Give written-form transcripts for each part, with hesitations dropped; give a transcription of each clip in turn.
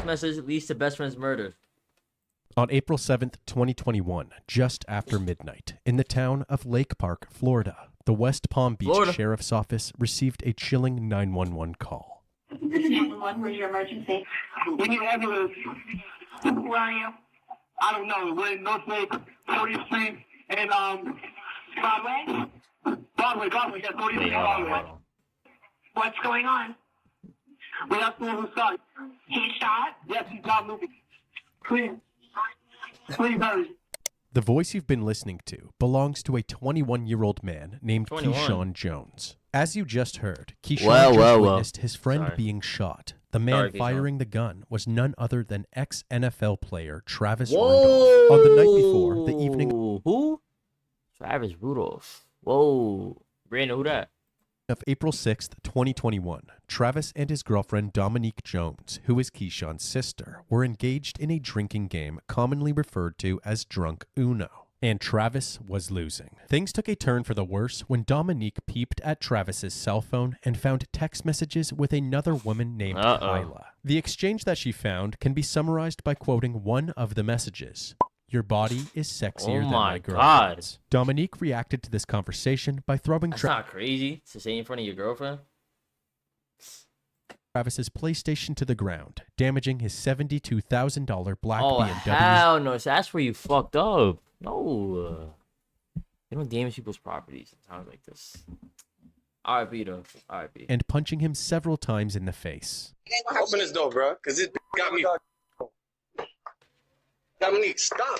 message leads to best friend's murder. On April 7th, 2021, just after midnight, in the town of Lake Park, Florida, the West Palm Beach Sheriff's Office received a chilling 911 call. This is 911. Where's your emergency? We need ambulance. Where are you? I don't know. We're in North Lake, 40th Street, and Broadway? Broadway, yeah, 40th Street, Broadway. What's going on? We have someone who's shot. He shot? Yes, he's not moving. Please hurry. The voice you've been listening to belongs to a 21-year-old man named 21. Keyshawn Jones. As you just heard, Keyshawn witnessed his friend being shot. The man firing the gun was none other than ex-NFL player Travis Rudolph. On the night before, the evening... Who? Travis Rudolph. Whoa. Brandon, who that? Of April 6th, 2021, Travis and his girlfriend Dominique Jones, who is Keyshawn's sister, were engaged in a drinking game commonly referred to as Drunk Uno. And Travis was losing. Things took a turn for the worse when Dominique peeped at Travis's cell phone and found text messages with another woman named Kyla. The exchange that she found can be summarized by quoting one of the messages. Your body is sexier than my girlfriend's. Dominique reacted to this conversation by throwing That's not crazy to say in front of your girlfriend. Travis's PlayStation to the ground, damaging his $72,000 black Oh, BMW. hell no. So that's where you fucked up. No. You don't damage people's properties in times like this. R.I.P. though. R.I.P. And punching him several times in the face. Open this door, bro, because this got me. Dominique, stop.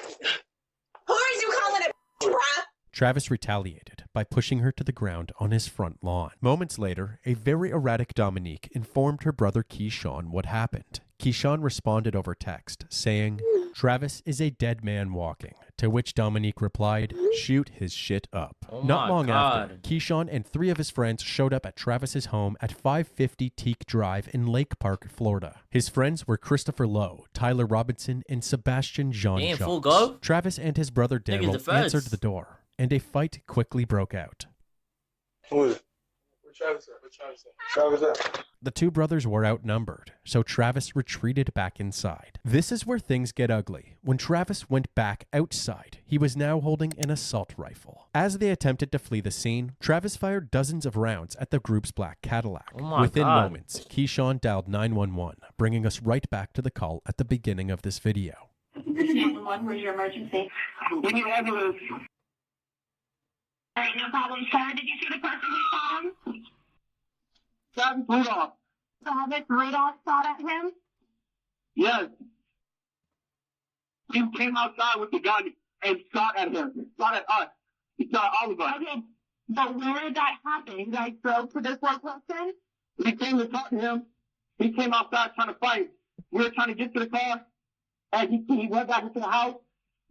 Who are you calling it, bruh? Travis retaliated by pushing her to the ground on his front lawn. Moments later, a very erratic Dominique informed her brother Keyshawn what happened. Keyshawn responded over text, saying, Travis is a dead man walking, to which Dominique replied, shoot his shit up. Not long after, Keyshawn and 3 of his friends showed up at Travis's home at 550 Teak Drive in Lake Park, Florida. His friends were Christopher Lowe, Tyler Robinson, and Sebastian Jean Jones. Full go? Travis and his brother Daryl answered the door, and a fight quickly broke out. Who is it? Where Travis at? The 2 brothers were outnumbered, so Travis retreated back inside. This is where things get ugly. When Travis went back outside, he was now holding an assault rifle. As they attempted to flee the scene, Travis fired dozens of rounds at the group's black Cadillac. Within moments, Keyshawn dialed 911, bringing us right back to the call at the beginning of this video. This is 911. Where's your emergency? We need ambulance. All right, no problem, sir. Did you see the person who shot him? Travis Rudolph. Travis Rudolph shot at him? Yes. He came outside with the gun and shot at him. Shot at us. He shot at all of us. Okay, but where did that happen? You guys drove to this location? We came to talk to him. He came outside trying to fight. We were trying to get to the car. And he went back into the house,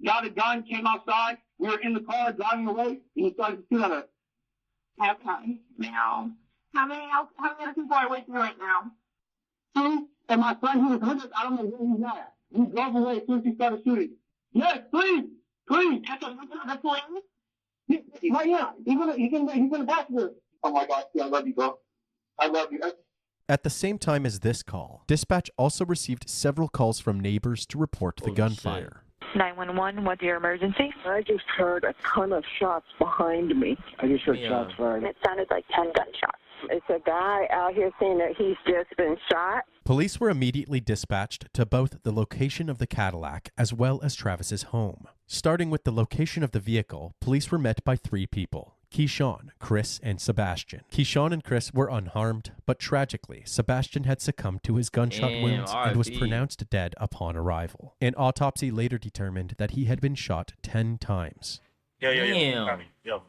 got a gun, came outside. We were in the car driving away, and he started to shoot at us. Okay, now, how many other people are with you right now? 2, and my son who was with us, I don't know where he's at. He drove away as soon as he started shooting. Yes, please. Okay, you can the police? Right here. He's in the passenger. Oh my God, I love you, bro. I love you. At the same time as this call, dispatch also received several calls from neighbors to report the gunfire. 911, what's your emergency? I just heard a ton of shots behind me. I just heard shots fired. It sounded like 10 gunshots. It's a guy out here saying that he's just been shot. Police were immediately dispatched to both the location of the Cadillac as well as Travis's home. Starting with the location of the vehicle, police were met by 3 people. Keyshawn, Chris, and Sebastian. Keyshawn and Chris were unharmed, but tragically, Sebastian had succumbed to his gunshot wounds and was pronounced dead upon arrival. An autopsy later determined that he had been shot 10 times. Damn. Look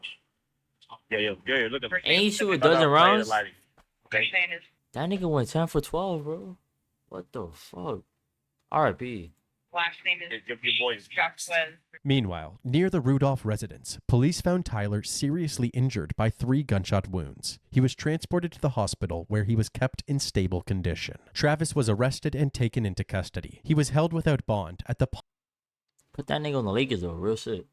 at ain't he shoot a dozen rounds? Okay. That nigga went 10 for 12, bro. What the fuck? R.I.P. Last name is your boy's Meanwhile, near the Rudolph residence, police found Tyler seriously injured by 3 gunshot wounds. He was transported to the hospital where he was kept in stable condition. Travis was arrested and taken into custody. He was held without bond at the Put that nigga on the Lakers though, real shit.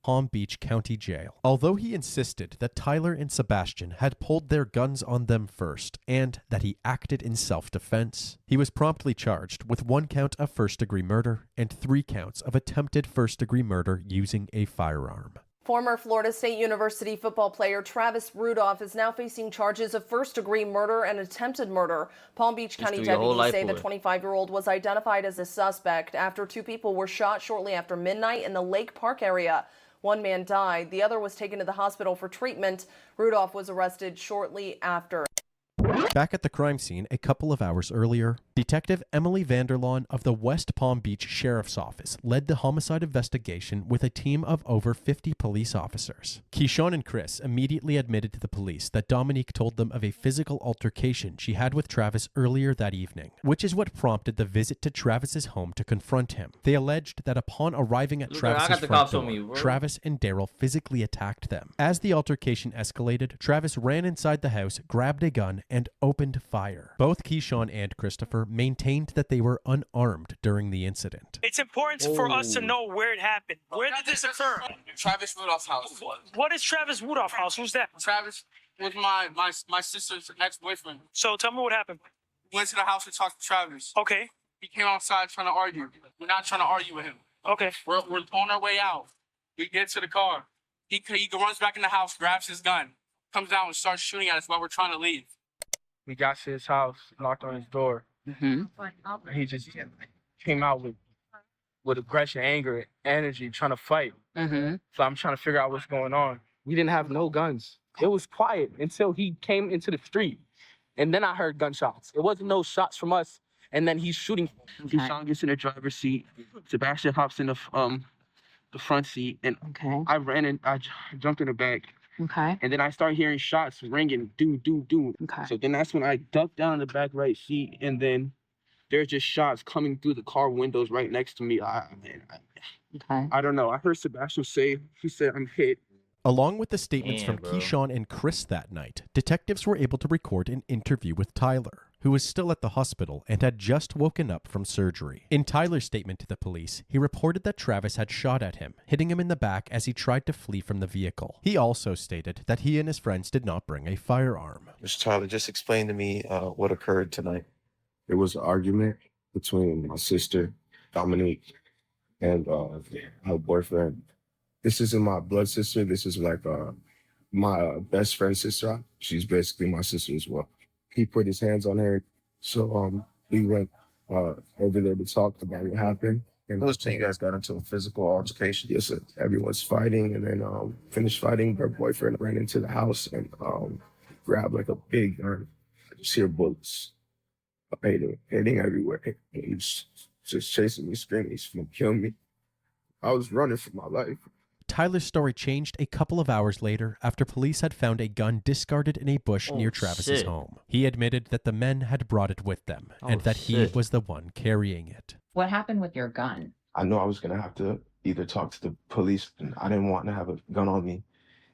Palm Beach County Jail, although he insisted that Tyler and Sebastian had pulled their guns on them first and that he acted in self-defense. He was promptly charged with 1 count of first-degree murder and 3 counts of attempted first-degree murder using a firearm. Former Florida State University football player Travis Rudolph is now facing charges of first-degree murder and attempted murder. Palm Beach County deputies say the 25-year-old was identified as a suspect after 2 people were shot shortly after midnight in the Lake Park area. 1 man died. The other was taken to the hospital for treatment. Rudolph was arrested shortly after. Back at the crime scene a couple of hours earlier, Detective Emily Vanderlaan of the West Palm Beach Sheriff's Office led the homicide investigation with a team of over 50 police officers. Keyshawn and Chris immediately admitted to the police that Dominique told them of a physical altercation she had with Travis earlier that evening, which is what prompted the visit to Travis's home to confront him. They alleged that upon arriving at Travis's front door, Travis and Daryl physically attacked them. As the altercation escalated, Travis ran inside the house, grabbed a gun, and opened fire. Both Keyshawn and Christopher maintained that they were unarmed during the incident. It's important for us to know where it happened. Where did this occur? Travis Rudolph's house. What is Travis Rudolph's house? Who's that? Travis was my sister's ex-boyfriend. So tell me what happened. We went to the house to talk to Travis. Okay. He came outside trying to argue. We're not trying to argue with him. Okay. We're on our way out. We get to the car. He runs back in the house, grabs his gun, comes out and starts shooting at us while we're trying to leave. We got to his house, knocked on his door. He just came out with aggression, anger, energy, trying to fight. So I'm trying to figure out what's going on. We didn't have no guns. It was quiet until he came into the street. And then I heard gunshots. It wasn't no shots from us. And then he's shooting. Keyshawn gets in the driver's seat. Sebastian hops in the front seat. And I ran and I jumped in the back. And then I start hearing shots ringing, do. So then that's when I ducked down in the back right seat, and then there's just shots coming through the car windows right next to me. I don't know. I heard Sebastian say, he said, I'm hit. Along with the statements from Keyshawn and Chris that night, detectives were able to record an interview with Tyler, who was still at the hospital and had just woken up from surgery. In Tyler's statement to the police, he reported that Travis had shot at him, hitting him in the back as he tried to flee from the vehicle. He also stated that he and his friends did not bring a firearm. Mr. Tyler, just explain to me what occurred tonight. There was an argument between my sister, Dominique, and her boyfriend. This isn't my blood sister. This is like my best friend's sister. She's basically my sister as well. He put his hands on her. So we went over there to talk about what happened. And those two, you guys got into a physical altercation? Yes, sir. Everyone's fighting, and then finished fighting. Her boyfriend ran into the house and grabbed like a big gun. I just hear bullets hitting everywhere. And he's just chasing me, screaming, he's gonna kill me. I was running for my life. Tyler's story changed a couple of hours later after police had found a gun discarded in a bush near Travis's home. He admitted that the men had brought it with them and that he was the one carrying it. What happened with your gun? I know I was going to have to either talk to the police, and I didn't want to have a gun on me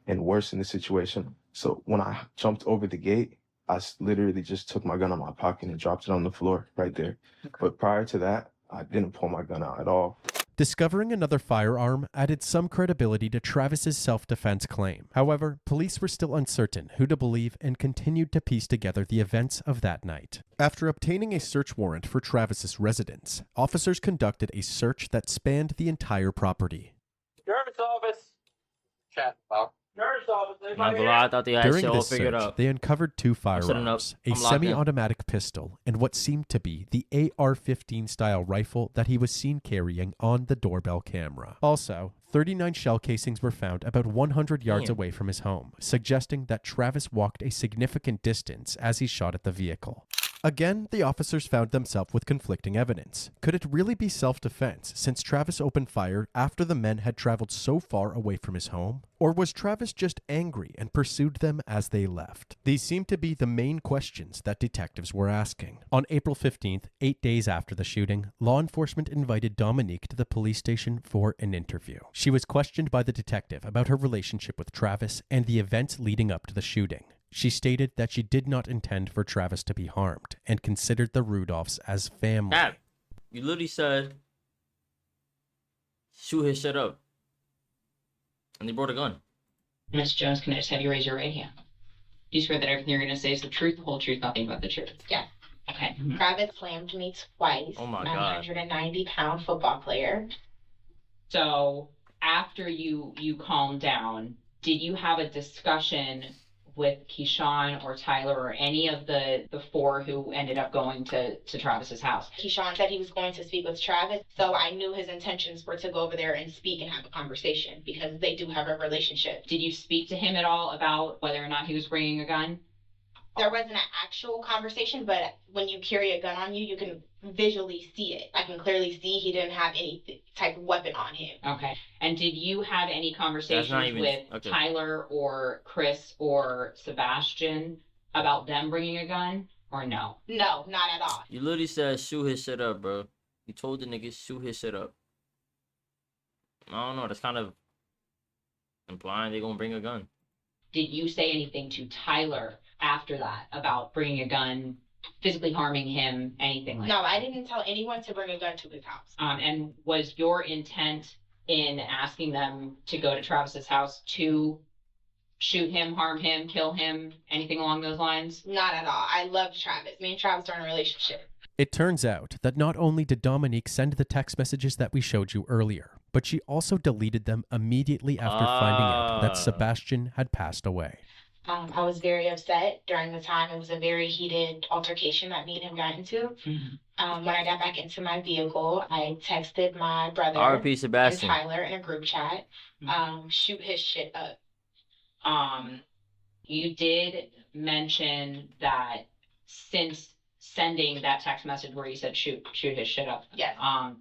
and worsen the situation. So when I jumped over the gate, I literally just took my gun out of my pocket and dropped it on the floor right there. But prior to that, I didn't pull my gun out at all. Discovering another firearm added some credibility to Travis's self-defense claim. However, police were still uncertain who to believe and continued to piece together the events of that night. After obtaining a search warrant for Travis's residence, officers conducted a search that spanned the entire property. Sheriff's office. Chat, Bob. Sheriff's office. I thought they had During shit all this figured search, out. they uncovered 2 firearms, a semi-automatic pistol, and what seemed to be the AR-15 style rifle that he was seen carrying on the doorbell camera. Also, 39 shell casings were found about 100 yards away from his home, suggesting that Travis walked a significant distance as he shot at the vehicle. Again, the officers found themselves with conflicting evidence. Could it really be self-defense since Travis opened fire after the men had traveled so far away from his home? Or was Travis just angry and pursued them as they left? These seemed to be the main questions that detectives were asking. On April 15th, 8 days after the shooting, law enforcement invited Dominique to the police station for an interview. She was questioned by the detective about her relationship with Travis and the events leading up to the shooting. She stated that she did not intend for Travis to be harmed and considered the Rudolphs as family. Cap, you literally said, shoot his shit up. And they brought a gun. Ms. Jones, can I just have you raise your right hand? Do you swear that everything you're going to say is the truth, the whole truth, nothing but the truth? Yeah. Okay. Travis slammed me twice. Oh my I'm God. a 190-pound football player. So after you calmed down, did you have a discussion with Keyshawn or Tyler or any of the four who ended up going to Travis's house? Keyshawn said he was going to speak with Travis, so I knew his intentions were to go over there and speak and have a conversation because they do have a relationship. Did you speak to him at all about whether or not he was bringing a gun? There wasn't an actual conversation, but when you carry a gun on you, you can visually see it. I can clearly see he didn't have any type of weapon on him. Okay. And did you have any conversations with Tyler or Chris or Sebastian about them bringing a gun or no? No, not at all. You literally said shoot his shit up, bro. You told the niggas shoot his shit up. I don't know. That's kind of implying they gonna bring a gun. Did you say anything to Tyler after that about bringing a gun, physically harming him, anything like that? No, I didn't tell anyone to bring a gun to his house. And was your intent in asking them to go to Travis's house to shoot him, harm him, kill him, anything along those lines? Not at all. I loved Travis. Me and Travis are in a relationship. It turns out that not only did Dominique send the text messages that we showed you earlier, but she also deleted them immediately after finding out that Sebastian had passed away. I was very upset during the time. It was a very heated altercation that me and him got into. When I got back into my vehicle, I texted my brother R.P. Sebastian and Tyler in a group chat, shoot his shit up. You did mention that since sending that text message where you said shoot his shit up, yes,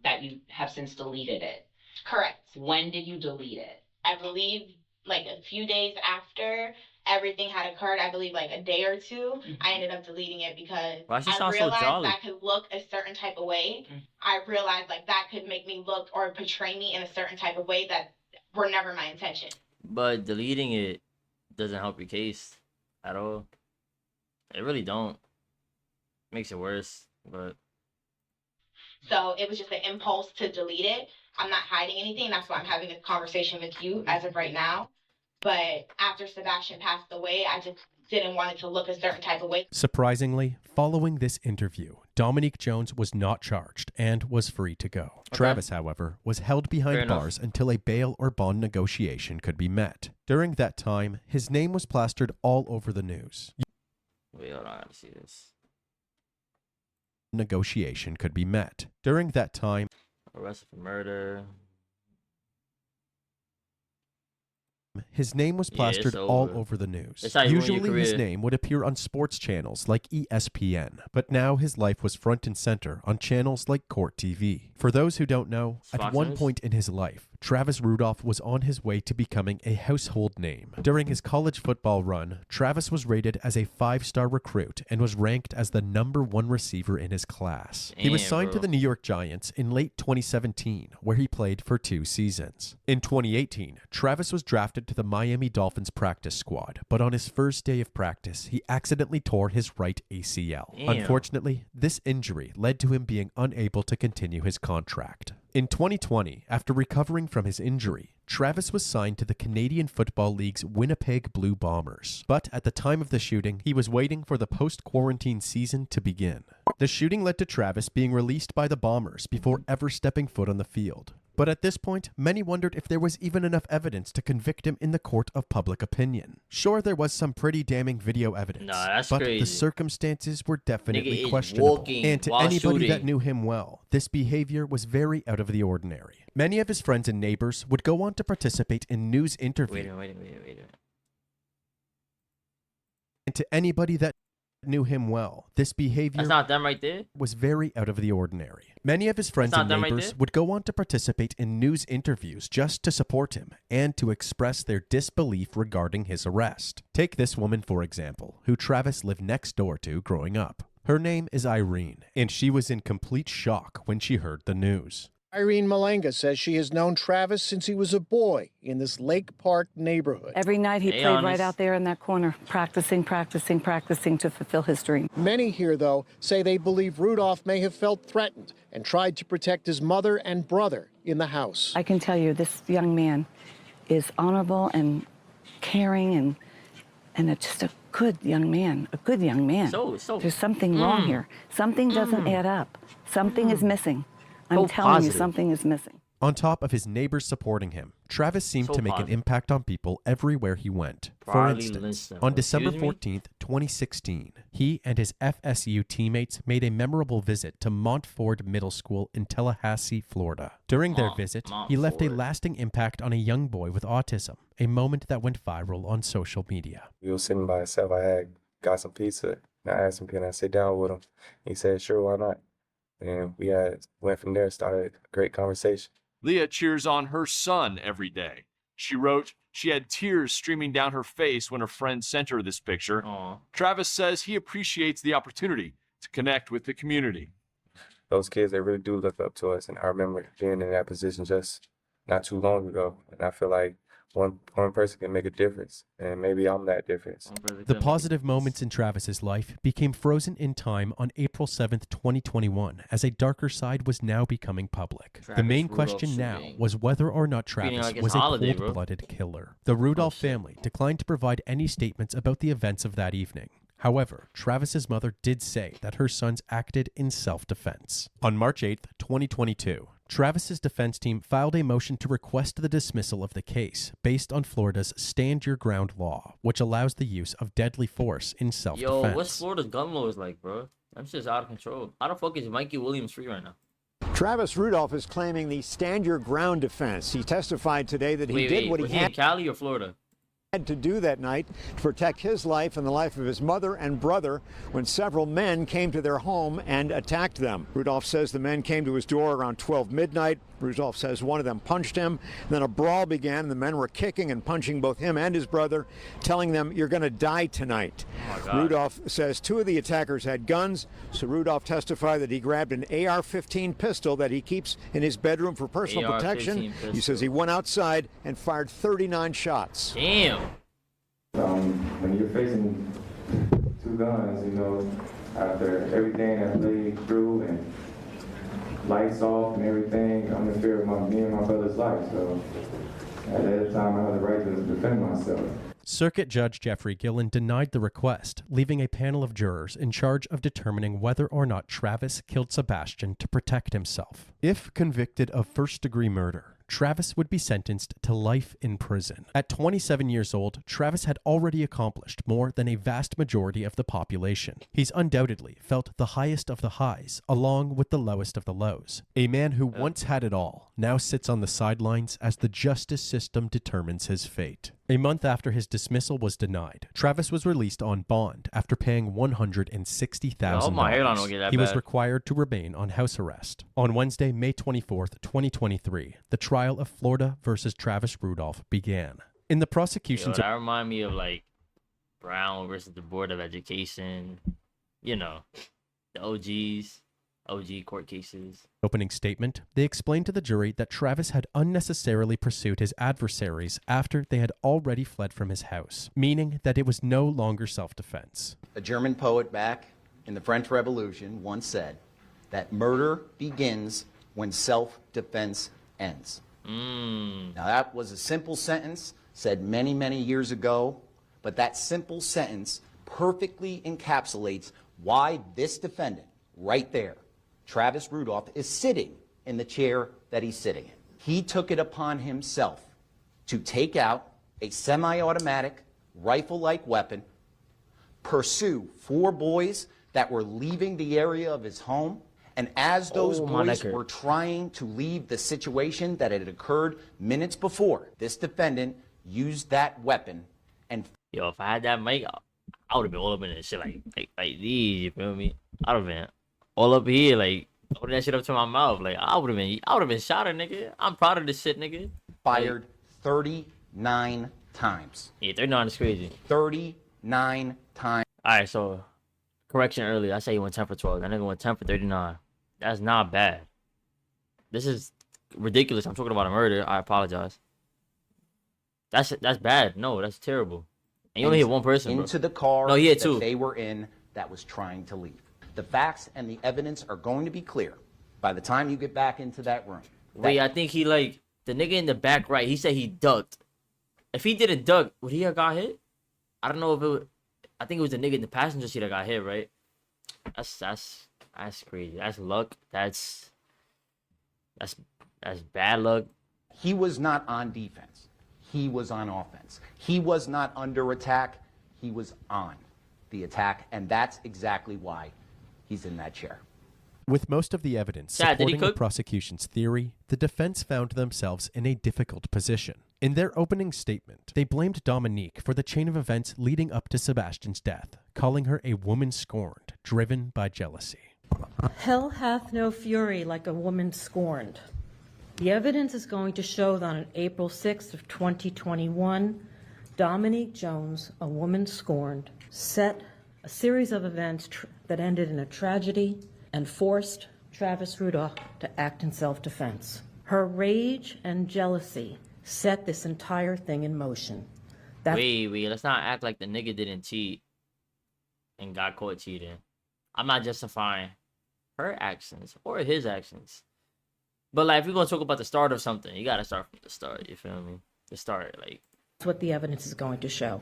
that you have since deleted it. Correct. When did you delete it? I believe like a few days after everything had occurred, I believe like a day or two, I ended up deleting it because I realized that could look a certain type of way. I realized like that could make me look or portray me in a certain type of way that were never my intention. But deleting it doesn't help your case at all. It really don't. Makes it worse, but... So it was just an impulse to delete it. I'm not hiding anything. That's why I'm having this conversation with you as of right now. But after Sebastian passed away, I just didn't want it to look a certain type of way. Surprisingly, following this interview, Dominique Jones was not charged and was free to go. Okay. Travis, however, was held behind bars until a bail or bond negotiation could be met. During that time, his name was plastered all over the news. Wait, hold on, I gotta see this. Negotiation could be met. During that time, arrested for murder. His name was plastered all over the news. Usually his name would appear on sports channels like ESPN, but now his life was front and center on channels like Court TV. For those who don't know, at one point in his life, Travis Rudolph was on his way to becoming a household name. During his college football run, Travis was rated as a 5-star recruit and was ranked as the #1 receiver in his class. He was signed to the New York Giants in late 2017, where he played for 2 seasons. In 2018, Travis was drafted to the Miami Dolphins practice squad, but on his first day of practice, he accidentally tore his right ACL. Unfortunately, this injury led to him being unable to continue his contract. In 2020, after recovering from his injury, Travis was signed to the Canadian Football League's Winnipeg Blue Bombers. But at the time of the shooting, he was waiting for the post-quarantine season to begin. The shooting led to Travis being released by the Bombers before ever stepping foot on the field. But at this point, many wondered if there was even enough evidence to convict him in the court of public opinion. Sure, there was some pretty damning video evidence, but the circumstances were definitely questionable. And to anybody that knew him well, this behavior was very out of the ordinary. Many of his friends and neighbors would go on to participate in news interviews. Wait a minute. And to anybody that knew him well, this behavior That's not them right there. Was very out of the ordinary. Many of his friends and neighbors would go on to participate in news interviews just to support him and to express their disbelief regarding his arrest. Take this woman, for example, who Travis lived next door to growing up. Her name is Irene, and she was in complete shock when she heard the news. Irene Malenga says she has known Travis since he was a boy in this Lake Park neighborhood. Every night he played right out there in that corner, practicing to fulfill his dream. Many here, though, say they believe Rudolph may have felt threatened and tried to protect his mother and brother in the house. I can tell you this young man is honorable and caring and just a good young man. A good young man. There's something wrong here. Something doesn't add up. Something is missing. I'm telling you, something is missing. On top of his neighbors supporting him, Travis seemed to make an impact on people everywhere he went. For instance, on December 14th, 2016, he and his FSU teammates made a memorable visit to Montford Middle School in Tallahassee, Florida. During their visit, he left a lasting impact on a young boy with autism, a moment that went viral on social media. We were sitting by himself. I had got some pizza, and I asked him, can I sit down with him? He said, sure, why not? And we went from there, started a great conversation. Leah cheers on her son every day. She wrote she had tears streaming down her face when her friend sent her this picture. Aww. Travis says he appreciates the opportunity to connect with the community. Those kids, they really do look up to us. And I remember being in that position just not too long ago. And I feel like one person can make a difference, and maybe I'm that difference. The positive moments in Travis's life became frozen in time on April 7th, 2021, as a darker side was now becoming public. The main question now was whether or not Travis was a cold-blooded killer. The Rudolph family declined to provide any statements about the events of that evening. However, Travis's mother did say that her sons acted in self-defense. On March 8th, 2022, Travis's defense team filed a motion to request the dismissal of the case based on Florida's Stand Your Ground law, which allows the use of deadly force in self-defense. Yo, what's Florida's gun laws like, bro? That's just out of control. How the fuck is Mikey Williams free right now? Travis Rudolph is claiming the Stand Your Ground defense. He testified today that he did what he had. In Cali or Florida? Had to do that night to protect his life and the life of his mother and brother when several men came to their home and attacked them. Rudolph says the men came to his door around 12 midnight. Rudolph says one of them punched him. Then a brawl began. The men were kicking and punching both him and his brother, telling them, "You're going to die tonight." Rudolph says two of the attackers had guns, so Rudolph testified that he grabbed an AR-15 pistol that he keeps in his bedroom for personal protection. He says he went outside and fired 39 shots. Damn. When you're facing two guns, you know, after everything I've laid through and lights off and everything, I'm in fear of me and my brother's life. So at that time, I had the right to defend myself. Circuit Judge Jeffrey Gillen denied the request, leaving a panel of jurors in charge of determining whether or not Travis killed Sebastian to protect himself. If convicted of first-degree murder, Travis would be sentenced to life in prison. At 27 years old, Travis had already accomplished more than a vast majority of the population. He's undoubtedly felt the highest of the highs, along with the lowest of the lows. A man who once had it all now sits on the sidelines as the justice system determines his fate. A month after his dismissal was denied, Travis was released on bond after paying $160,000. He was required to remain on house arrest. On Wednesday, May 24th, 2023, the trial of Florida versus Travis Rudolph began. In the prosecution's... That remind me of like Brown versus the Board of Education, you know, the OG court cases. Opening statement, they explained to the jury that Travis had unnecessarily pursued his adversaries after they had already fled from his house, meaning that it was no longer self-defense. A German poet back in the French Revolution once said that murder begins when self-defense ends. Now that was a simple sentence said many, many years ago, but that simple sentence perfectly encapsulates why this defendant right there, Travis Rudolph, is sitting in the chair that he's sitting in. He took it upon himself to take out a semi-automatic rifle-like weapon, pursue 4 boys that were leaving the area of his home, and as those boys were trying to leave the situation that had occurred minutes before, this defendant used that weapon and... Yo, if I had that mic, I would have been all up in this shit like these, you feel me? I would have been all up here, like, holding that shit up to my mouth. Like, I would have been shot at, nigga. I'm proud of this shit, nigga. Fired 39 times. Yeah, 39 is crazy. 39 times. All right, so, correction earlier. I say he went 10 for 12. That nigga went 10 for 39. That's not bad. This is ridiculous. I'm talking about a murder. I apologize. That's bad. No, that's terrible. And you only hit one person, into bro. The car no, that two. They were in that was trying to leave. The facts and the evidence are going to be clear by the time you get back into that room. Wait, I think he, like, the nigga in the back right, he said he ducked. If he didn't duck, would he have got hit? I don't know if it would. I think it was the nigga in the passenger seat that got hit, right? That's crazy. That's luck. That's bad luck. He was not on defense. He was on offense. He was not under attack. He was on the attack, and that's exactly why he's in that chair. With most of the evidence supporting the prosecution's theory, the defense found themselves in a difficult position. In their opening statement, they blamed Dominique for the chain of events leading up to Sebastian's death, calling her a woman scorned, driven by jealousy. Hell hath no fury like a woman scorned. The evidence is going to show that on April 6th of 2021, Dominique Jones, a woman scorned, set a series of events that ended in a tragedy and forced Travis Rudolph to act in self-defense. Her rage and jealousy set this entire thing in motion. Wait, let's not act like the nigga didn't cheat and got caught cheating. I'm not justifying her actions or his actions. But like, if you're gonna talk about the start of something, you gotta start from the start, you feel me? The start, like. That's what the evidence is going to show.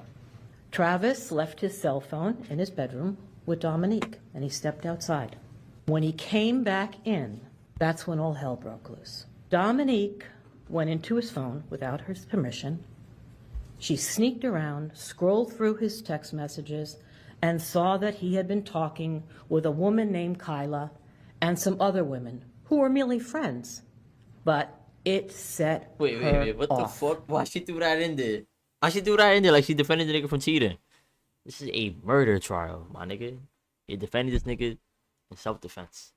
Travis left his cell phone in his bedroom with Dominique, and he stepped outside. When he came back in, that's when all hell broke loose. Dominique went into his phone without his permission. She sneaked around, scrolled through his text messages, and saw that he had been talking with a woman named Kyla and some other women who were merely friends. But it set Wait, what the fuck? Why she threw that in there? Why she threw that in there like she defended the nigga from cheating? This is a murder trial, my nigga. You defended this nigga in self-defense.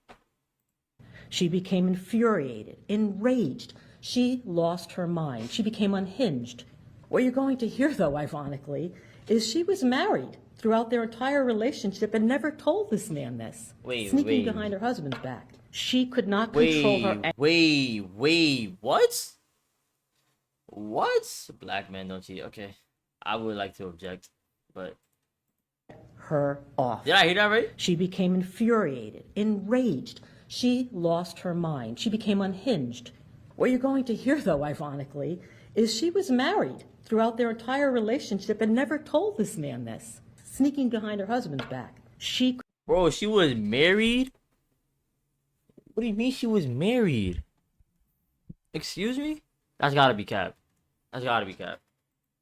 She became infuriated, enraged. She lost her mind. She became unhinged. What you're going to hear, though, ironically, is she was married throughout their entire relationship and never told this man this. Sneaking behind her husband's back. She could not control her. What? What? Black men don't cheat. Okay. I would like to object, but. Her off. Did I hear that right? She became infuriated, enraged. She lost her mind. She became unhinged. What you're going to hear, though, ironically, is she was married throughout their entire relationship and never told this man this. Sneaking behind her husband's back. Bro, she was married? What do you mean she was married? Excuse me? That's gotta be cap. That's gotta be cap.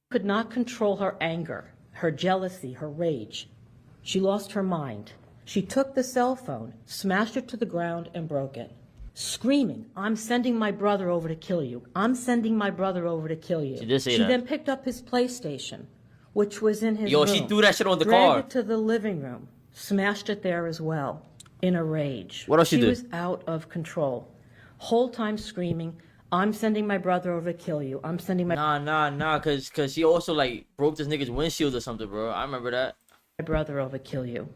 Could not control her anger, her jealousy, her rage. She lost her mind. She took the cell phone, smashed it to the ground, and broke it. Screaming, "I'm sending my brother over to kill you. I'm sending my brother over to kill you." She did say She that. then picked up his PlayStation, which was in his room. She threw that shit on the dragged car. it to the living room, smashed it there as well, in a rage. What else she did? She was out of control. Whole time screaming, "I'm sending my brother over to kill you. I'm sending my..." Nah, cause she also like broke this nigga's windshield or something, bro. I remember that. "My brother over to kill you."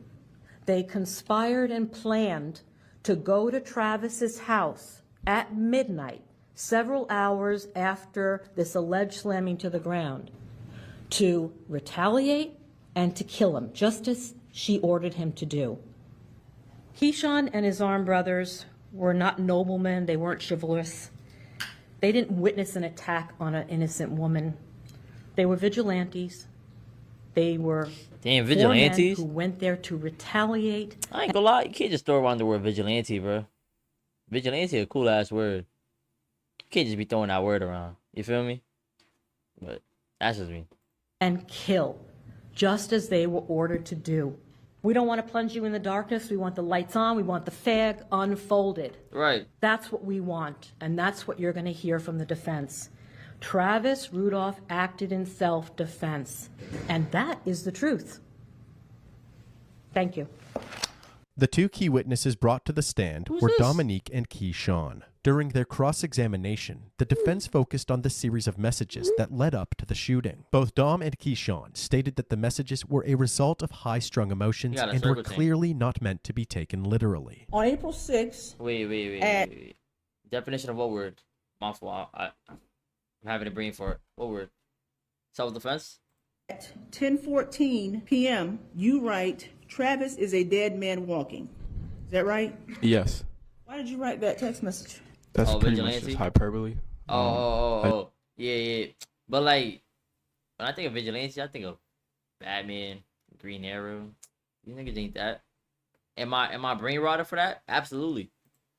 They conspired and planned to go to Travis's house at midnight, several hours after this alleged slamming to the ground, to retaliate and to kill him, just as she ordered him to do. Keyshawn and his armed brothers were not noblemen. They weren't chivalrous. They didn't witness an attack on an innocent woman. They were vigilantes. They were vigilantes who went there to retaliate. I ain't gonna lie, you can't just throw around the word vigilante, bro. Vigilante a cool ass word. You can't just be throwing that word around. You feel me? But that's just me. And kill, just as they were ordered to do. We don't want to plunge you in the darkness. We want the lights on. We want the fag unfolded. Right. That's what we want, and that's what you're going to hear from the defense. Travis Rudolph acted in self-defense, and that is the truth. Thank you. The two key witnesses brought to the stand were Dominique and Keyshawn. During their cross-examination, the defense focused on the series of messages that led up to the shooting. Both Dom and Keyshawn stated that the messages were a result of high-strung emotions and were clearly not meant to be taken literally. On April 6th... Wait. Definition of what word? My fault. I'm having a brain for it. What word? Self-defense? At 10:14 p.m., you write, "Travis is a dead man walking." Is that right? Yes. Why did you write that text message? That's pretty vigilante? much just hyperbole. Yeah. But like, When I think of vigilante, I think of Batman, Green Arrow. These niggas ain't that. Am I brain rotted for that? Absolutely.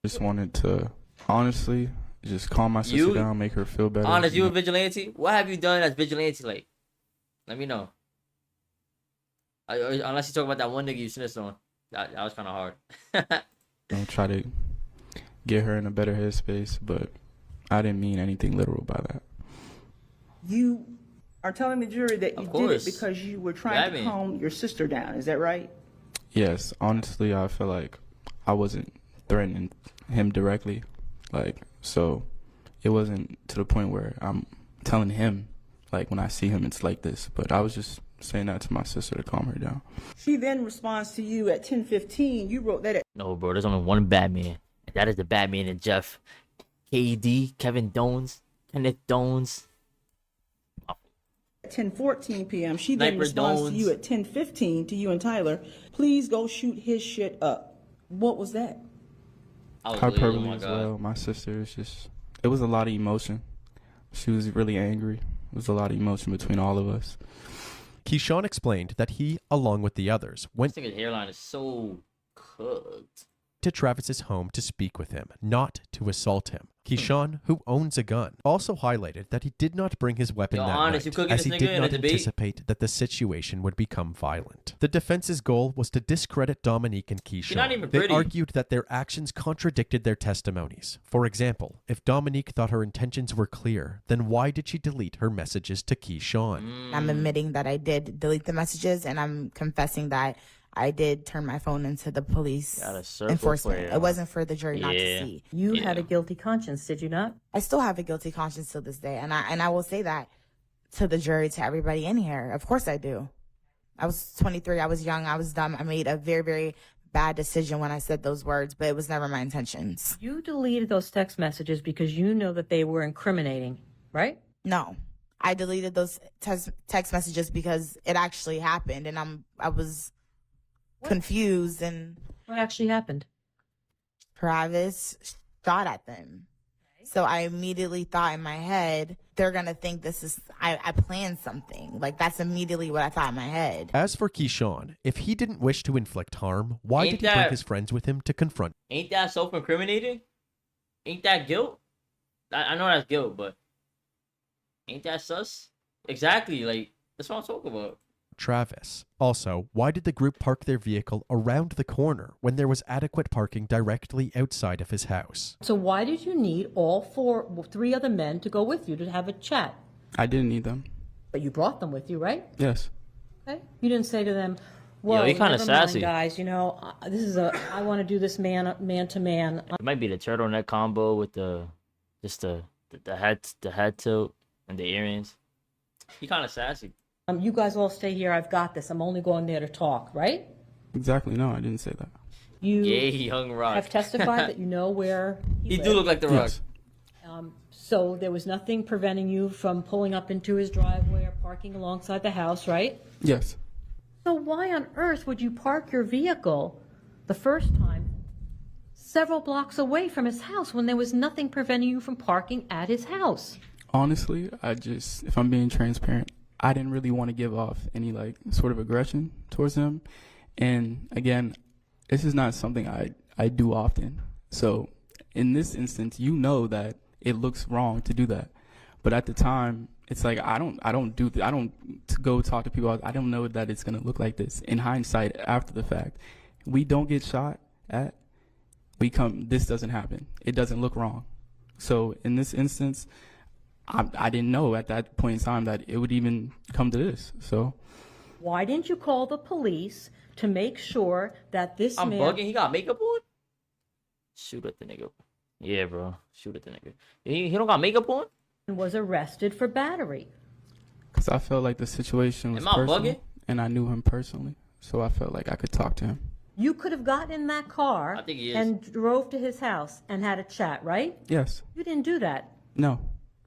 Just wanted to honestly just calm my sister down, make her feel better. Honest, you a vigilante? What have you done as vigilante? Like, let me know. Unless you talk about that one nigga you snitched on. That was kind of hard. Try to get her in a better headspace, but I didn't mean anything literal by that. You are telling the jury that you did it because you were trying to calm your sister down. Is that right? Yes. Honestly, I feel like I wasn't threatening him directly. Like, so it wasn't to the point where I'm telling him, like, when I see him, it's like this. But I was just saying that to my sister to calm her down. She then responds to you at 10:15. You wrote that at... No, bro, there's only one Batman. And that is the Batman and Jeff. KD, Kevin Dones, Kenneth Dones. At 10:14 p.m. She then responds to you at 10:15 to you and Tyler. Please go shoot his shit up. What was that? Hyperbole as well. My sister is just... It was a lot of emotion. She was really angry. It was a lot of emotion between all of us. Keyshawn explained that he, along with the others, went This nigga's hairline is so cooked. to Travis's home to speak with him, not to assault him. Keyshawn, who owns a gun, also highlighted that he did not bring his weapon that night, as he did not anticipate that the situation would become violent. The defense's goal was to discredit Dominique and Keyshawn. They argued that their actions contradicted their testimonies. For example, if Dominique thought her intentions were clear, then why did she delete her messages to Keyshawn? I'm admitting that I did delete the messages, and I'm confessing that I did turn my phone into the police enforcement. It wasn't for the jury not to see. You had a guilty conscience, did you not? I still have a guilty conscience till this day, and I will say that to the jury, to everybody in here. Of course I do. I was 23. I was young. I was dumb. I made a very, very bad decision when I said those words, but it was never my intentions. You deleted those text messages because you know that they were incriminating, right? No. I deleted those text messages because it actually happened, and I was confused. And what actually happened? Travis shot at them. So I immediately thought in my head, they're gonna think this is I planned something. Like, that's immediately what I thought in my head. As for Keyshawn, if he didn't wish to inflict harm, why did he bring his friends with him to confront? Ain't that self-incriminating? Ain't that guilt? I know that's guilt, but ain't that sus? Exactly, like, that's what I'm talking about. Travis. Also, why did the group park their vehicle around the corner when there was adequate parking directly outside of his house? So why did you need three other men to go with you to have a chat? I didn't need them. But you brought them with you, right? Yes. Okay. You didn't say to them, well, you're kind of sassy, guys. You know, I want to do this man to man. It might be the turtleneck combo with the head tilt and the earrings. He kind of sassy. You guys all stay here. I've got this. I'm only going there to talk, right? Exactly. No, I didn't say that. You young Rock. have testified that you know where he do look like the Rock. Yes. So there was nothing preventing you from pulling up into his driveway or parking alongside the house, right? Yes. So why on earth would you park your vehicle the first time several blocks away from his house when there was nothing preventing you from parking at his house? Honestly, if I'm being transparent, I didn't really want to give off any like sort of aggression towards him. And again, this is not something I do often. So in this instance, you know that it looks wrong to do that. But at the time, it's like I don't go talk to people. I don't know that it's gonna look like this. In hindsight, after the fact, we don't get shot at. This doesn't happen. It doesn't look wrong. So in this instance, I didn't know at that point in time that it would even come to this. So why didn't you call the police to make sure that this man... I'm bugging. He got makeup on? Shoot at the nigga. Yeah, bro. Shoot at the nigga. He don't got makeup on? ...was arrested for battery. Because I felt like the situation was personal. Bugging? And I knew him personally. So I felt like I could talk to him. You could have gotten in that car and drove to his house and had a chat, right? Yes. You didn't do that. No.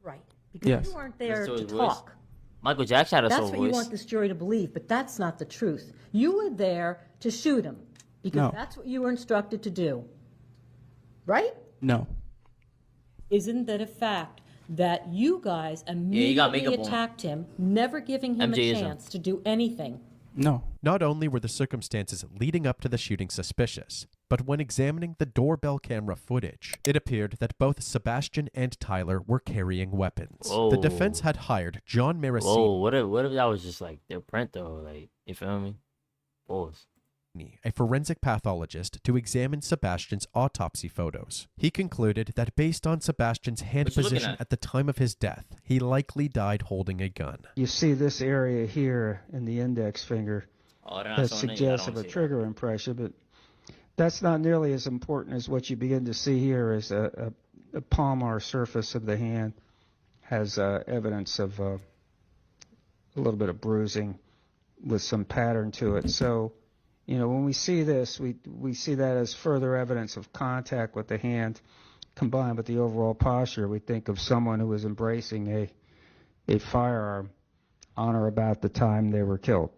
Right. Because you weren't there to talk. Michael Jackson had a soul voice. That's what you want this jury to believe, but that's not the truth. You were there to shoot him because that's what you were instructed to do. Right? No. Isn't that a fact that you guys immediately attacked him, never giving him a chance to do anything. No. Not only were the circumstances leading up to the shooting suspicious, but when examining the doorbell camera footage, it appeared that both Sebastian and Tyler were carrying weapons. Whoa. The defense had hired John Marasini. Whoa, what if that was just like their print though? Like, you feel me? Pause. A forensic pathologist, to examine Sebastian's autopsy photos. He concluded that based on Sebastian's hand position at the time of his death, he likely died holding a gun. You see this area here in the index finger that suggests of a trigger impression, but that's not nearly as important as what you begin to see here as a palmar surface of the hand has evidence of a little bit of bruising with some pattern to it. So, you know, when we see this, we see that as further evidence of contact with the hand combined with the overall posture. We think of someone who was embracing a firearm on or about the time they were killed.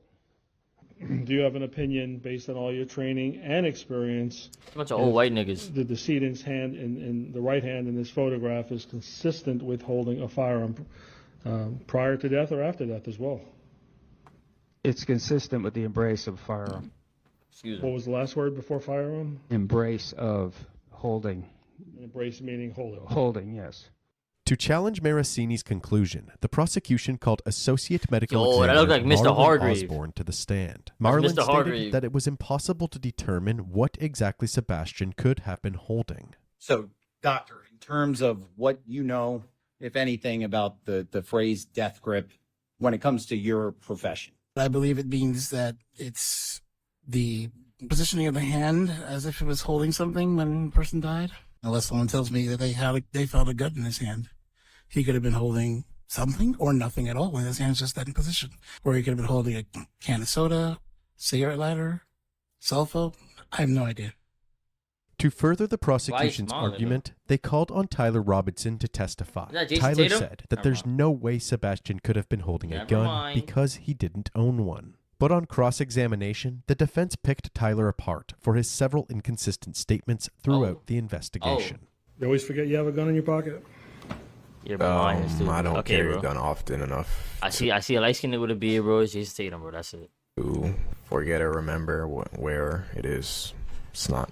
Do you have an opinion based on all your training and experience? A bunch of old white niggas. The decedent's hand in the right hand in this photograph is consistent with holding a firearm prior to death or after death as well. It's consistent with the embrace of firearm. What was the last word before firearm? Embrace of holding. Embrace meaning holding. Holding, yes. To challenge Marasini's conclusion, the prosecution called Associate Medical that Examiner looked like Mr. Marlon Hargrave. Osborne to the stand. Marlon Mr. stated Hargrave. that it was impossible to determine what exactly Sebastian could have been holding. So, doctor, in terms of what you know, if anything, about the phrase death grip when it comes to your profession. I believe it means that it's the positioning of the hand as if it was holding something when the person died. Unless someone tells me that they felt a gun in his hand. He could have been holding something or nothing at all when his hand's just that in position. Or he could have been holding a can of soda, cigarette lighter, cell phone. I have no idea. To further the prosecution's argument, they called on Tyler Robinson to testify. Is that Jason Tyler Tatum? said that there's no way Sebastian could have been holding a gun because he didn't own one. But on cross-examination, the defense picked Tyler apart for his several inconsistent statements throughout the investigation. You always forget you have a gun in your pocket? Yeah, bro, mine is too. I don't Okay, carry bro. a gun often enough I see a light skinned nigga with a beard, bro. It's Jason Tatum, bro. That's it. to forget or remember where it is. It's not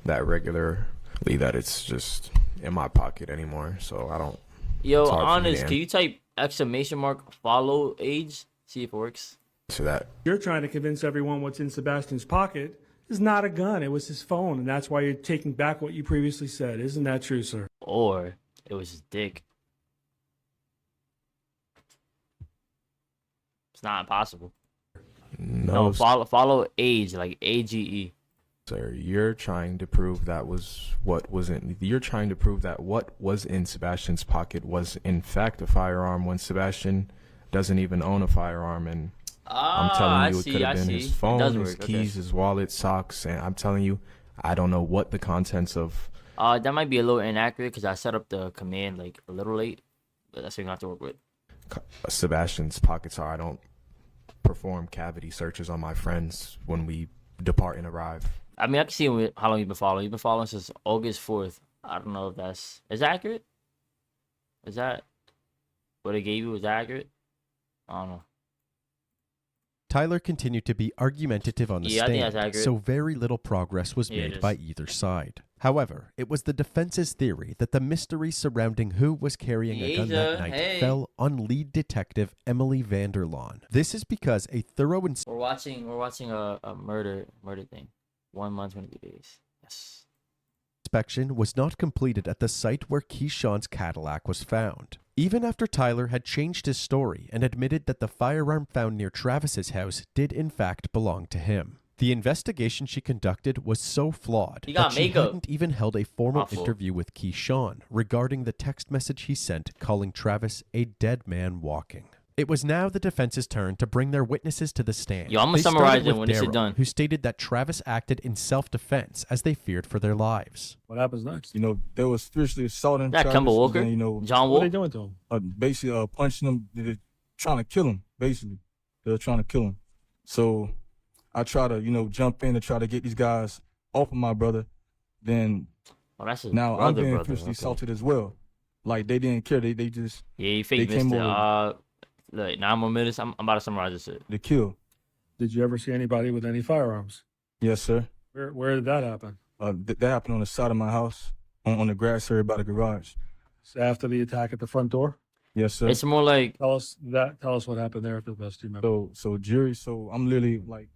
that regularly that it's just in my pocket anymore, so I don't. Yo, it's hard for me honest, to can you type exclamation mark follow age? See if it works. answer that. You're trying to convince everyone what's in Sebastian's pocket is not a gun. It was his phone, and that's why you're taking back what you previously said. Isn't that true, sir? Or it was his dick. It's not impossible. No, follow age, like AGE. Sir, you're trying to prove that was what was in. You're trying to prove that what was in Sebastian's pocket was in fact a firearm when Sebastian doesn't even own a firearm, and I'm telling you it could have been his phone, his keys, his wallet, socks, and I'm telling you, I don't know what the contents of. That might be a little inaccurate because I set up the command like a little late, but that's what you have to work with. Sebastian's pockets are. I don't perform cavity searches on my friends when we depart and arrive. I mean, I can see how long you've been following. You've been following since August 4th. I don't know if is that accurate? Is that what they gave you? Is that accurate? I don't know. Tyler continued to be argumentative on the I think that's stand, accurate. so very little progress was Yeah, it made is. by either side. However, it was the defense's theory that the mystery surrounding who was carrying a gun that night fell on lead detective Emily Vanderlaan. This is because a thorough We're watching a murder thing. 1 month, 22 days. Yes. inspection was not completed at the site where Keyshawn's Cadillac was found. Even after Tyler had changed his story and admitted that the firearm found near Travis's house did in fact belong to him. The investigation she conducted was so flawed He got that she makeup. hadn't even held a formal Awful. interview with Keyshawn regarding the text message he sent calling Travis a dead man walking. It was now the defense's turn to bring their witnesses to the stand. Yo, I'm gonna They summarize started it with when this is Darryl, done. who stated that Travis acted in self-defense as they feared for their lives. What happens next? You know, they was spiritually assaulting That Travis, Kemba Walker? and then, you know, John what Wall? they doing to him? Basically, punching him, they're trying to kill him. Basically, they're trying to kill him. So I try to, you know, jump in to try to get these guys off of my brother. Then that's his now I'm brother, being brother. spiritually Okay. assaulted as well. like they didn't care. They just you fake they came missed it. over Like 9 more minutes. I'm about to summarize this shit. to kill. Did you ever see anybody with any firearms? Yes, sir. Where did that happen? That happened on the side of my house, on the grass area by the garage. So after the attack at the front door? Yes, sir. It's more like Tell us what happened there, if the best you remember. So jury. So I'm literally like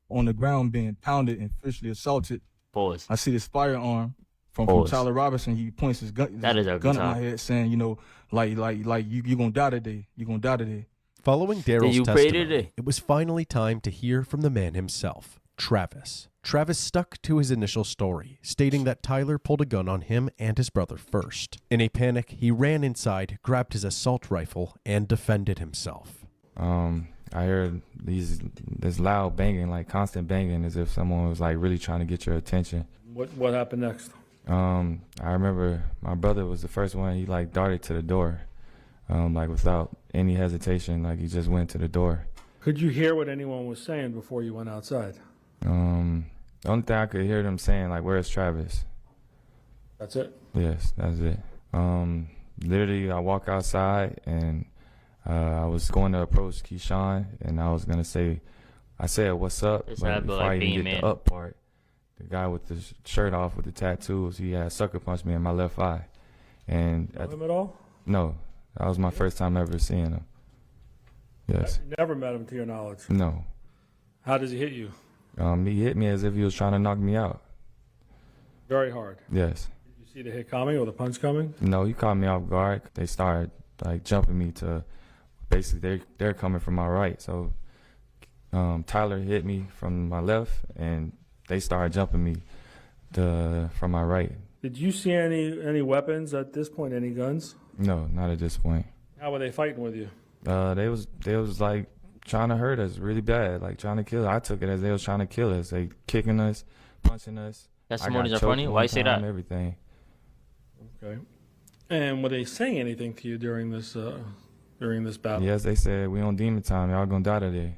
on the ground being pounded and physically assaulted. Pause. I see this firearm from Tyler Robinson. He points his gun. That is a gun good at my time. head, saying, you know, like you gonna die today. You gonna die today. Following Did Daryl's you pray testimony, today? it was finally time to hear from the man himself, Travis. Travis stuck to his initial story, stating that Tyler pulled a gun on him and his brother first. In a panic, he ran inside, grabbed his assault rifle, and defended himself. I heard this loud banging, like constant banging, as if someone was like really trying to get your attention. What happened next? I remember my brother was the first one. He like darted to the door, like without any hesitation. Like he just went to the door. Could you hear what anyone was saying before you went outside? The only thing I could hear them saying, like, "Where's Travis?" That's it? Yes, that's it. Literally, I walk outside and I was going to approach Keyshawn, and I was gonna say, I said, "What's up?" It's But not before like I even being get man. the up part, the guy with the shirt off with the tattoos, he had sucker punched me in my left eye. And Know him at all? No, that was my first time ever seeing him. Yes. Never met him to your knowledge. No. How does he hit you? He hit me as if he was trying to knock me out. Very hard. Yes. Did you see the hit coming or the punch coming? No, he caught me off guard. They started like jumping me to, basically they're coming from my right. So Tyler hit me from my left, and they started jumping me from my right. Did you see any weapons at this point? Any guns? No, not at this point. How were they fighting with you? They was like trying to hurt us really bad, like trying to kill us. I took it as they was trying to kill us. They kicking us, punching us. Testimonies are funny? Why you say that? Everything. Okay. And were they saying anything to you during this battle? Yes, they said, "We on demon time. Y'all gonna die today."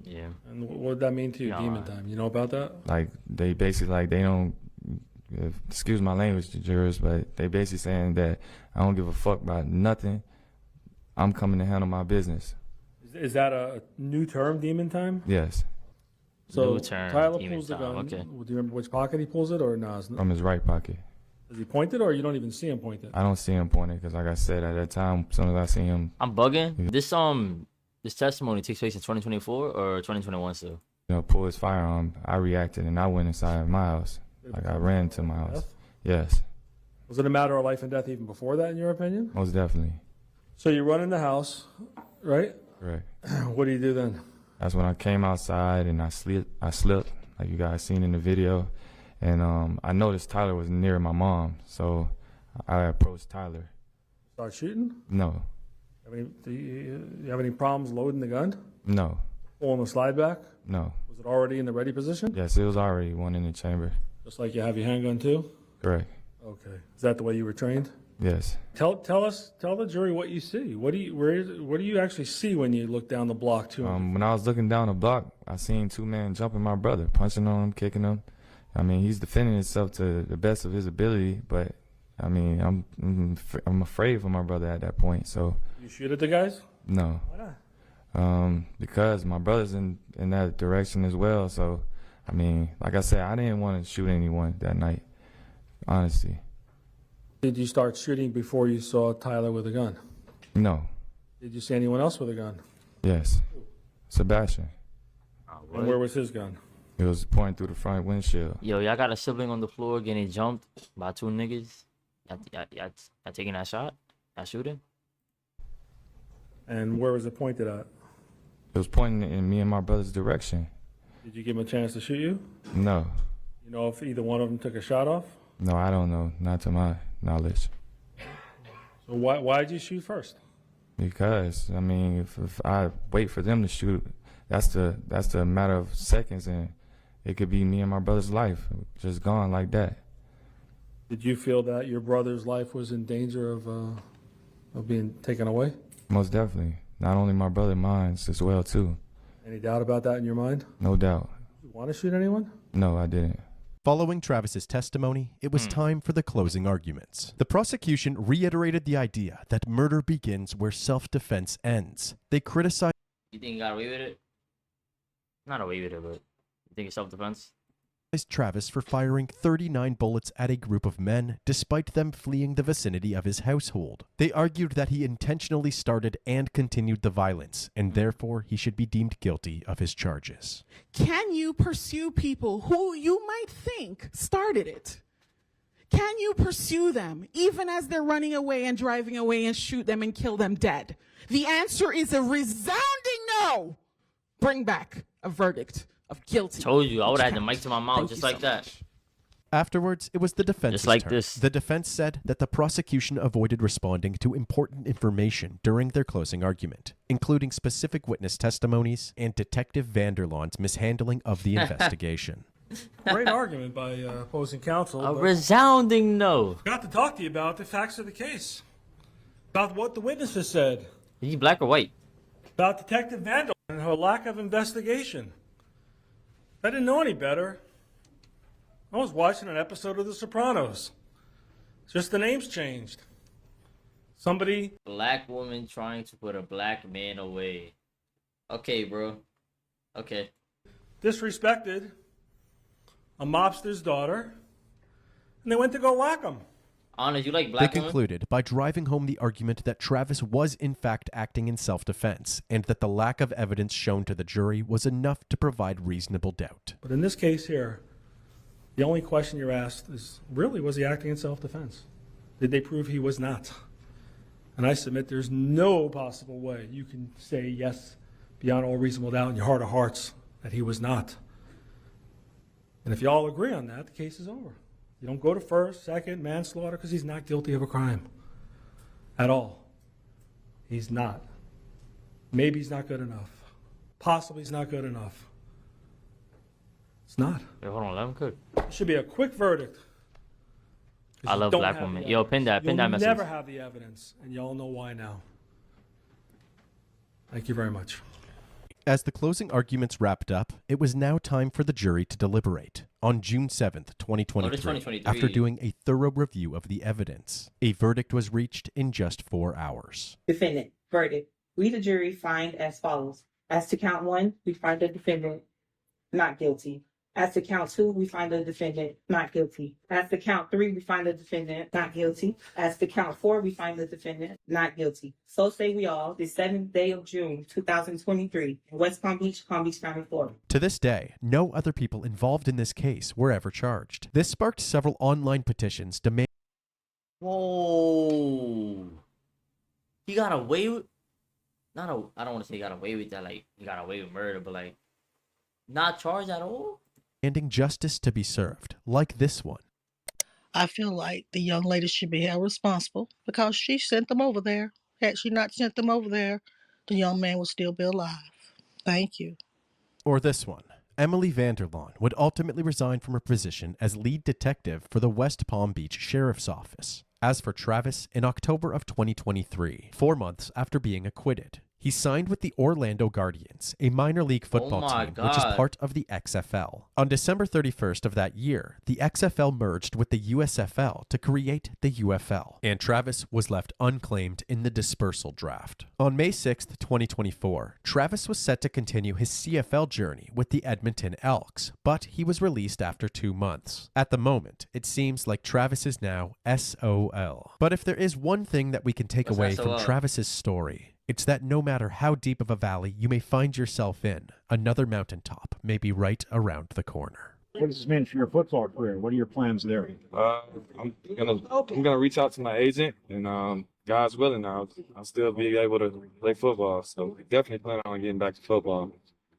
Yeah. And what would that mean to you, demon time? You know about that? Like they basically like they don't. Excuse my language, to jurors, but they basically saying that I don't give a fuck about nothing. I'm coming to handle my business. Is that a new term, demon time? Yes. So New term, Tyler demon pulls the time, gun. okay. Do you remember which pocket he pulls it, or no? From his right pocket. Does he point it, or you don't even see him point it? I don't see him pointing because, like I said, at that time, as soon as I see him, I'm bugging. This testimony takes place in 2024 or 2021 still? pull his firearm, I reacted and I went inside my house. Like I ran to my house. Yes, Was it a matter of life and death even before that, in your opinion? most definitely. So you run in the house, right? Correct. What do you do then? That's when I came outside and I slipped, like you guys seen in the video. And I noticed Tyler was near my mom, so I approached Tyler. Start shooting? No, Do you have any problems loading the gun? no, Pulling the slide back? no. Was it already in the ready position? Yes, it was already one in the chamber. Just like you have your handgun too? Correct. Okay. Is that the way you were trained? Yes. Tell the jury what you see. What do you actually see when you look down the block to him? When I was looking down the block, I seen two men jumping my brother, punching on him, kicking him. I mean, he's defending himself to the best of his ability, but I mean, I'm afraid for my brother at that point. So You shoot at the guys? no, Why not? because my brother's in that direction as well. So I mean, like I said, I didn't want to shoot anyone that night, honestly. Did you start shooting before you saw Tyler with a gun? No. Did you see anyone else with a gun? Yes. Sebastian. And where was his gun? It was pointing through the front windshield. Yo, y'all got a sibling on the floor getting jumped by two niggas. Y'all taking that shot? Y'all shooting? And where was it pointed at? It was pointing in me and my brother's direction. Did you give him a chance to shoot you? No. You know if either one of them took a shot off? No, I don't know. Not to my knowledge. So why did you shoot first? Because I mean, if I wait for them to shoot, that's the matter of seconds, and it could be me and my brother's life just gone like that. Did you feel that your brother's life was in danger of being taken away? Most definitely. Not only my brother, mine as well too. Any doubt about that in your mind? No doubt. You want to shoot anyone? No, I didn't. Following Travis's testimony, it was time for the closing arguments. The prosecution reiterated the idea that murder begins where self-defense ends. They criticized... You think you got away with it? Not away with it, but you think it's self-defense? Travis for firing 39 bullets at a group of men, despite them fleeing the vicinity of his household. They argued that he intentionally started and continued the violence, and therefore he should be deemed guilty of his charges. Can you pursue people who you might think started it? Can you pursue them, even as they're running away and driving away, and shoot them and kill them dead? The answer is a resounding no. Bring back a verdict of guilty. Told you, I would have had the mic to my mouth just like that. Afterwards, it was the defense's just like turn. this. The defense said that the prosecution avoided responding to important information during their closing argument, including specific witness testimonies and Detective Vanderlaan's mishandling of the investigation. Great argument by opposing counsel. A resounding no. Got to talk to you about the facts of the case. About what the witnesses said. Is he black or white? About Detective Vanderlaan and her lack of investigation. I didn't know any better. I was watching an episode of The Sopranos. Just the names changed. Somebody... Black woman trying to put a black man away. Okay, bro. Okay. Disrespected a mobster's daughter, and they went to go whack him. Honest, you like black They concluded by driving home the argument that Travis was in fact acting in self-defense, and that the lack of evidence shown to the jury was enough to provide reasonable doubt. But in this case here, the only question you're asked is, really, was he acting in self-defense? Did they prove he was not? And I submit there's no possible way you can say yes, beyond all reasonable doubt in your heart of hearts, that he was not. And if you all agree on that, the case is over. You don't go to first, second, manslaughter, because he's not guilty of a crime at all. He's not. Maybe he's not good enough. Possibly he's not good enough. It's not. Wait, hold on, let him cook. It should be a quick verdict. I love black women. Yo, pin that message. You'll never have the evidence, and y'all know why now. Thank you very much. As the closing arguments wrapped up, it was now time for the jury to deliberate. On June 7th, 2023, after doing a thorough review of the evidence, a verdict was reached in just 4 hours. Defendant, verdict. We, the jury, find as follows. As to count 1, we find the defendant not guilty. As to count 2, we find the defendant not guilty. As to count 3, we find the defendant not guilty. As to count 4, we find the defendant not guilty. So say we all, the 7th day of June, 2023, in West Palm Beach, County, Florida. To this day, no other people involved in this case were ever charged. This sparked several online petitions demanding... Whoa. He got away with... I don't want to say he got away with that, like, he got away with murder, but, like, not charged at all? demanding justice to be served, like this one. I feel like the young lady should be held responsible because she sent them over there. Had she not sent them over there, the young man would still be alive. Thank you. Or this one. Emily Vanderlaan would ultimately resign from her position as lead detective for the West Palm Beach Sheriff's Office. As for Travis, in October of 2023, 4 months after being acquitted, he signed with the Orlando Guardians, a minor league football team which is part of the XFL. On December 31st of that year, the XFL merged with the USFL to create the UFL, and Travis was left unclaimed in the dispersal draft. On May 6th, 2024, Travis was set to continue his CFL journey with the Edmonton Elks, but he was released after 2 months. At the moment, it seems like Travis is now SOL. But if there is one thing that we can take away from Travis's story, it's that no matter how deep of a valley you may find yourself in, another mountaintop may be right around the corner. What does this mean for your football career? What are your plans there? I'm gonna reach out to my agent, and God's willing, I'll still be able to play football. So definitely plan on getting back to football.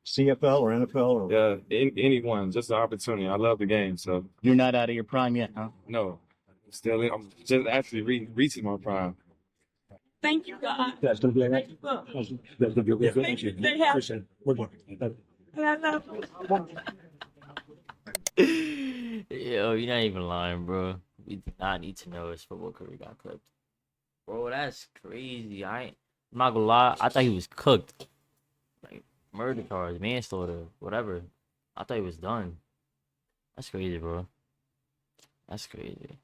CFL or NFL? Or... Yeah, anyone, just an opportunity. I love the game. So you're not out of your prime yet, huh? No, I'm just actually reaching my prime. Thank you, God. That's going to be all right. Thank you. That's going to be okay. Thank you. They have. Appreciate it. We're going. I love you. Yo, you're not even lying, bro. We do not need to know his football career got clipped. Bro, that's crazy. I'm not gonna lie. I thought he was cooked. Like, murder charge, manslaughter, whatever. I thought he was done. That's crazy, bro. That's crazy.